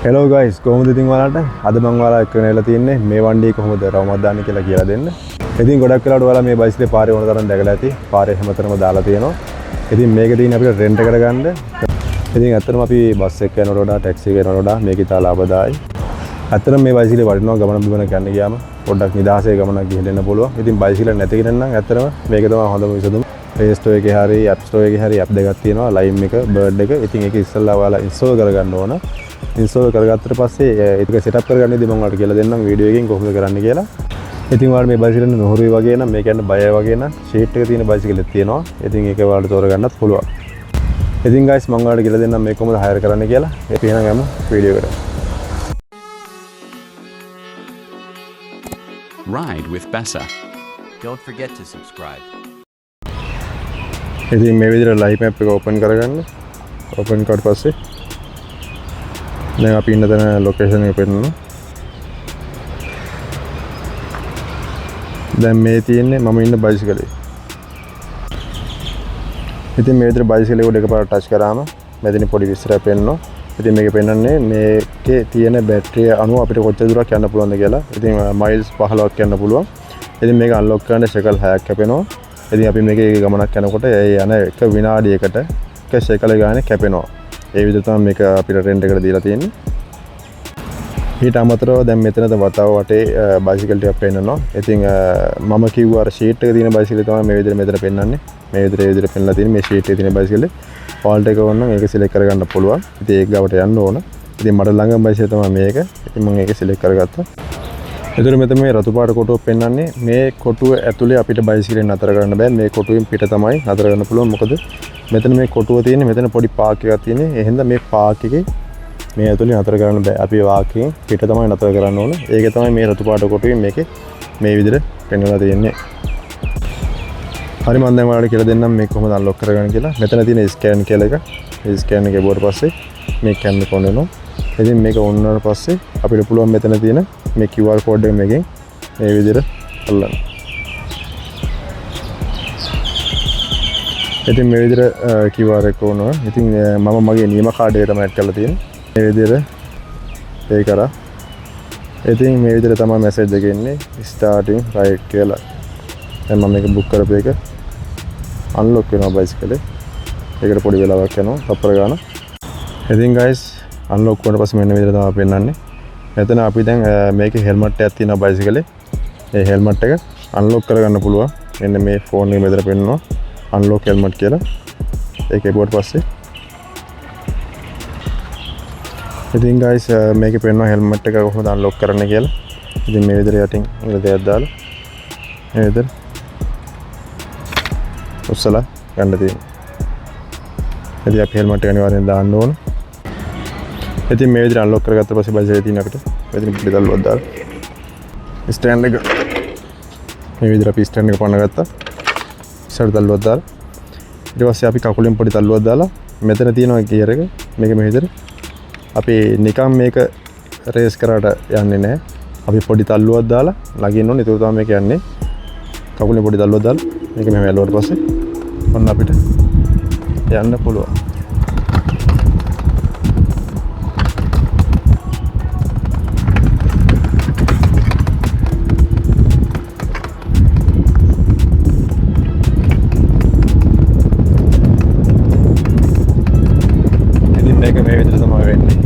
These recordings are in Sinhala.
Hello guys, කොහොමද ඉතින් ඔයාලට? අද මම ඔයාලා එක්ක නෙලා තින්නේ මේ වண்டிයේ කොහොමද රවුමක් දාන්නේ කියලා කියලා දෙන්න. ඉතින් ගොඩක් වෙලාවට ඔයාලා මේ බයිසිකලේ පාරේ වුණ තරම් දැකලා ඇති. පාරේ හැමතැනම දාලා තියෙනවා. ඉතින් මේක තියෙන්නේ අපිට රෙන්ට් එකට ගන්න. ඉතින් ඇත්තටම අපි බස් එක යනකොට වඩා ටැක්සි එක යනකොට වඩා මේක ඉතාල ලාභදායී. ඇත්තටම මේ බයිසිකලේ වටිනවා ගමන බිමන යන්න ගියාම පොඩ්ඩක් නිදහසේ ගමනක් ගිහින් එන්න පුළුවන්. ඉතින් බයිසිකල නැති කෙනෙක් නම් ඇත්තටම මේක තමයි හොඳම විසඳුම. Play Store එකේ හරි App Store එකේ හරි app දෙකක් තියෙනවා. Lime එක, Bird එක. ඉතින් ඒක ඉස්සෙල්ලා ඔයාලා install කරගන්න ඕන. install කරගත්තට පස්සේ ඒක setup කරගන්නදී මම ඔයාලට කියලා දෙන්නම් වීඩියෝ එකකින් කොහොමද කරන්න කියලා. ඉතින් ඔයාලා මේ බයිසිකල් නොහොරුයි වගේ නම් මේ කියන්නේ බයයි වගේ නම් sheet එක තියෙන බයිසිකලෙත් තියෙනවා. ඉතින් ඒක ඔයාලට තෝරගන්නත් පුළුවන්. ඉතින් guys මම ඔයාලට කියලා දෙන්නම් මේක කොහොමද hire කරන්න කියලා. අපි එහෙනම් යමු වීඩියෝ එකට. Ride with Bessa. Don't forget to subscribe. ඉතින් මේ විදිහට live map එක open කරගන්න. open කරලා පස්සේ දැන් අපි ඉන්න තැන location එක පෙන්නනවා. දැන් මේ තියෙන්නේ මම ඉන්න බයිසිකලේ. ඉතින් මේ විදිහට බයිසිකලේ උඩ එකපාරට ටච් කරාම මෙතන පොඩි විස්තරයක් පෙන්නනවා. ඉතින් මේක පෙන්නන්නේ මේකේ තියෙන බැටරිය අණුව අපිට කොච්චර දුරක් යන්න පුළුවන්ද කියලා. ඉතින් මයිල්ස් 15ක් යන්න පුළුවන්. ඉතින් මේක අන්ලොක් කරන්න ෂෙකල් 6ක් කැපෙනවා. ඉතින් අපි මේකේ ගමනක් යනකොට යන එක විනාඩියකට එක ෂෙකල් ගානේ කැපෙනවා. ඒ විදිහට තමයි මේක අපිට රෙන්ට් එකට දීලා තියෙන්නේ. ඊට අමතරව දැන් මෙතනද වතාව වටේ බයිසිකල් ටිකක් පෙන්නනවා. ඉතින් මම කිව්වා අර ෂීට් එකේ තියෙන බයිසිකල් තමයි මේ විදිහට මෙතන පෙන්නන්නේ. මේ විදිහට පෙන්නලා තියෙන්නේ මේ ෂීට් එකේ තියෙන බයිසිකලේ. ෆෝල්ට් එක ඕන නම් ඒක සිලෙක්ට් කරගන්න පුළුවන්. ඉතින් ඒක ගාවට යන්න ඕන. ඉතින් මට ළඟම බයිසිකල් තමයි මේක. ඉතින් මම ඒක සිලෙක්ට් කරගත්තා. එතකොට මෙතන මේ රතු පාට කොටුව පෙන්නන්නේ මේ කොටුව ඇතුලේ අපිට බයිසිකලෙන් නතර කරන්න බෑ. මේ කොටුවෙන් පිට තමයි නතර කරන්න පුළුවන්. මොකද මෙතන මේ කොටුව තියෙන්නේ මෙතන පොඩි පාක් එකක් තියෙන්නේ. ඒ හින්දා මේ පාක් එකේ මේ ඇතුලේ නතර කරන්න බෑ. අපි වාක්‍යයෙන් පිට තමයි නතර කරන්න ඕන. ඒක තමයි මේ රතු පාට කොටුවෙන් මේකේ මේ විදිහට පෙන්වලා තියෙන්නේ. හරි මම දැන් ඔයාලට කියලා දෙන්නම් මේක කොහොමද අන්ලොක් කරගන්න කියලා. මෙතන තියෙන ස්කෑන් කියලා එක. මේ ස්කෑන් එක ගිහුවට පස්සේ මේ කැමරා එක ඔන් වෙනවා. ඉතින් මේක ඔන් වුණාට පස්සේ අපිට පුළුවන් මෙතන තියෙන මේ QR කෝඩ් එක මේකෙන් මේ විදිහට අල්ලන්න. ඉතින් මේ විදිහට QR එක වුණා. ඉතින් මම මගේ නියම කාඩ් එක තමයි ඇඩ් කරලා තියෙන්නේ. මේ විදිහට ඒ කරා. ඉතින් මේ විදිහට තමයි මැසේජ් එක එන්නේ starting right කියලා. දැන් මම මේක බුක් කරපු එක අන්ලොක් වෙනවා බයිසිකලේ. ඒකට පොඩි වෙලාවක් යනවා තප්පර ගන්න. ඉතින් guys අන්ලොක් වුණාට පස්සේ මෙන්න විදිහට තමයි පෙන්නන්නේ. මෙතන අපි දැන් මේකේ හෙල්මට් එකක් තියෙනවා බයිසිකලේ. මේ හෙල්මට් එක අන්ලොක් කරගන්න පුළුවන්. මෙන්න මේ ෆෝන් එක මෙතන පෙන්නනවා අන්ලොක් හෙල්මට් කියලා. ඒක එපුවට පස්සේ ඉතින් guys මේකේ පෙන්නනවා හෙල්මට් එක කොහොමද අන්ලොක් කරන්න කියලා. ඉතින් මේ විදිහට යටින් ඉර දෙයක් දාලා මේ විදිහට උස්සලා ගන්න තියෙනවා. ඉතින් අපි හෙල්මට් එක අනිවාර්යෙන් දාන්න ඕන. ඉතින් මේ විදිහට අන්ලොක් කරගත්ත පස්සේ බයිසිකලේ තියෙන අපිට මෙතන පිටි තල්ලුවක් දාලා ස්ටෑන්ඩ් එක මේ විදිහට අපි ස්ටෑන්ඩ් එක පන්න ගත්තා. ඉස්සරහට තල්ලුවක් දාලා ඊට පස්සේ අපි කකුලෙන් පොඩි තල්ලුවක් දාලා මෙතන තියෙනවා ගියර් එක මේක මේ විදිහට අපි නිකන් මේක රේස් කරාට යන්නේ නැහැ. අපි පොඩි තල්ලුවක් දාලා ළඟින් ඕනේ. ඒක තමයි මේක යන්නේ. කකුලේ පොඩි තල්ලුවක් දාලා මේක මෙහෙම ඇල්ලුවට පස්සේ ඔන්න අපිට යන්න පුළුවන්. ඉතින් මේක මේ විදිහට තමයි වෙන්නේ.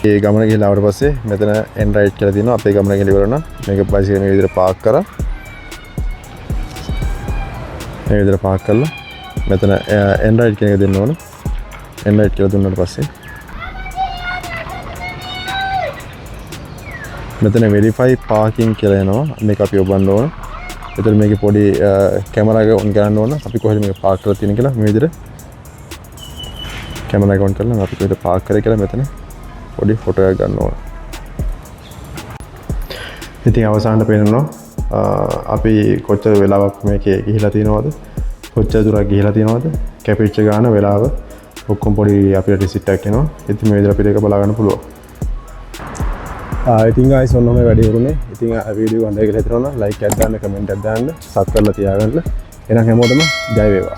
ඒ ගමන ගිහලා ආවට පස්සේ මෙතන end right කියලා තියෙනවා. අපේ ගමන ගිහලා ඉවර වුණා. මේක බයිසිකල් මේ විදිහට පාක් කරා. මේ විදිහට පාක් කරලා මෙතන end right කියන එක දෙන්න ඕන. end right කියලා දුන්නාට පස්සේ මෙතන වෙරිෆයි පාකින් කියලා එනවා. මේක අපි ඔබන්න ඕන. එතන මේකේ පොඩි කැමරා එක ඔන් කරන්න ඕන. අපි කොහෙද මේක පාක් කරලා තියෙන කියලා මේ විදිහට කැමරා එක ඔන් කරලා අපි කොහෙද පාක් කරේ කියලා මෙතන පොඩි ෆොටෝ එකක් ගන්න ඕන. ඉතින් අවසානට පේනවා අපි කොච්චර වෙලාවක් මේකේ ගිහිලා තියෙනවද? කොච්චර දුරක් ගිහිලා තියෙනවද? කැපිච්ච ගාන වෙලාව ඔක්කොම පොඩි අපිට රිසිට් එකක් එනවා. ඉතින් මේ විදිහට අපිට ඒක බලා ගන්න පුළුවන්. ඉතින් guys ඔන්න ඔහම වැඩි වරුනේ. ඉතින් වීඩියෝ එක හොඳයි කියලා හිතනවා නම් ලයික් එකක් දාන්න, කමෙන්ට් එකක් දාන්න, සබ් කරලා තියාගන්න. එහෙනම් හැමෝටම ජය වේවා.